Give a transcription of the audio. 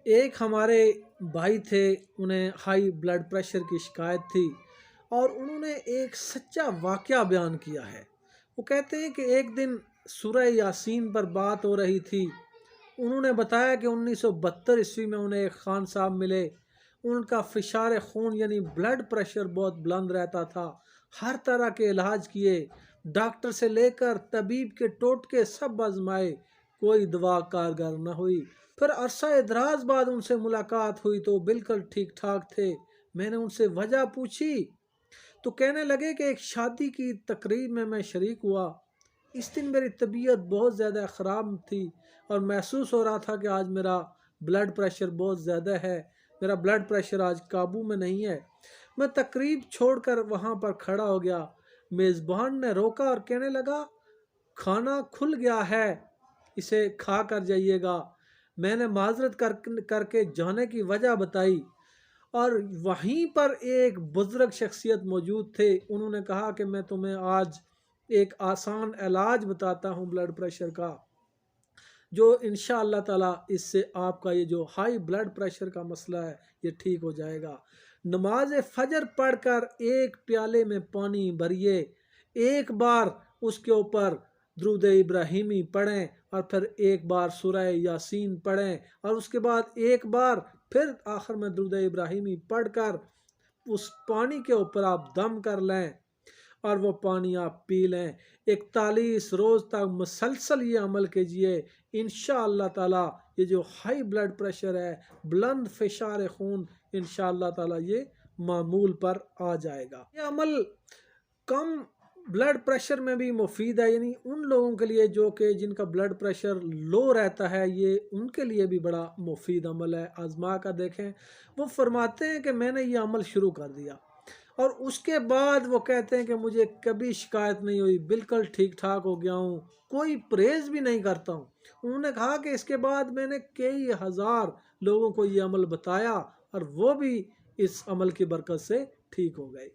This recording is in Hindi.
एक हमारे भाई थे, उन्हें हाई ब्लड प्रेशर की शिकायत थी और उन्होंने एक सच्चा वाक़या बयान किया है। वो कहते हैं कि एक दिन सूरह यासीन पर बात हो रही थी। उन्होंने बताया कि 1972 ईस्वी में उन्हें एक खान साहब मिले। उनका फ़िशार खून यानी ब्लड प्रेशर बहुत बुलंद रहता था। हर तरह के इलाज किए, डॉक्टर से लेकर तबीब के टोटके सब आजमाए, कोई दवा कारगर न हुई। फिर अरसा दराज बाद उनसे मुलाकात हुई तो बिल्कुल ठीक ठाक थे। मैंने उनसे वजह पूछी तो कहने लगे कि एक शादी की तकरीब में मैं शरीक हुआ। इस दिन मेरी तबीयत बहुत ज़्यादा ख़राब थी और महसूस हो रहा था कि आज मेरा ब्लड प्रेशर बहुत ज़्यादा है। मेरा ब्लड प्रेशर आज काबू में नहीं है। मैं तकरीब छोड़कर वहाँ पर खड़ा हो गया। मेज़बान ने रोका और कहने लगा, खाना खुल गया है, इसे खा कर जाइएगा। मैंने माजरत करके जाने की वजह बताई और वहीं पर एक बुज़ुर्ग शख्सियत मौजूद थे। उन्होंने कहा कि मैं तुम्हें आज एक आसान इलाज बताता हूँ ब्लड प्रेशर का, जो इंशाअल्लाह ताला इससे आपका ये जो हाई ब्लड प्रेशर का मसला है ये ठीक हो जाएगा। नमाज फजर पढ़कर एक प्याले में पानी भरिए, एक बार उसके ऊपर दुरूद इब्राहिमी पढ़ें और फिर एक बार सूरह यासीन पढ़ें और उसके बाद एक बार फिर आखिर में दुरूद इब्राहिमी पढ़कर उस पानी के ऊपर आप दम कर लें और वो पानी आप पी लें। 41 रोज़ तक मुसलसल ये अमल कीजिए। इंशाअल्लाह ताला ये जो हाई ब्लड प्रेशर है, बुलंद फ़िशार खून, इंशाअल्लाह ताला ये मामूल पर आ जाएगा। ये अमल कम ब्लड प्रेशर में भी मुफीद है, यानी उन लोगों के लिए जो कि जिनका ब्लड प्रेशर लो रहता है, ये उनके लिए भी बड़ा मुफीद अमल है। आजमा कर देखें। वो फरमाते हैं कि मैंने ये अमल शुरू कर दिया और उसके बाद वो कहते हैं कि मुझे कभी शिकायत नहीं हुई, बिल्कुल ठीक ठाक हो गया हूँ, कोई परहेज़ भी नहीं करता हूँ। उन्होंने कहा कि इसके बाद मैंने कई हज़ार लोगों को ये अमल बताया और वो भी इस अमल की बरकत से ठीक हो गए।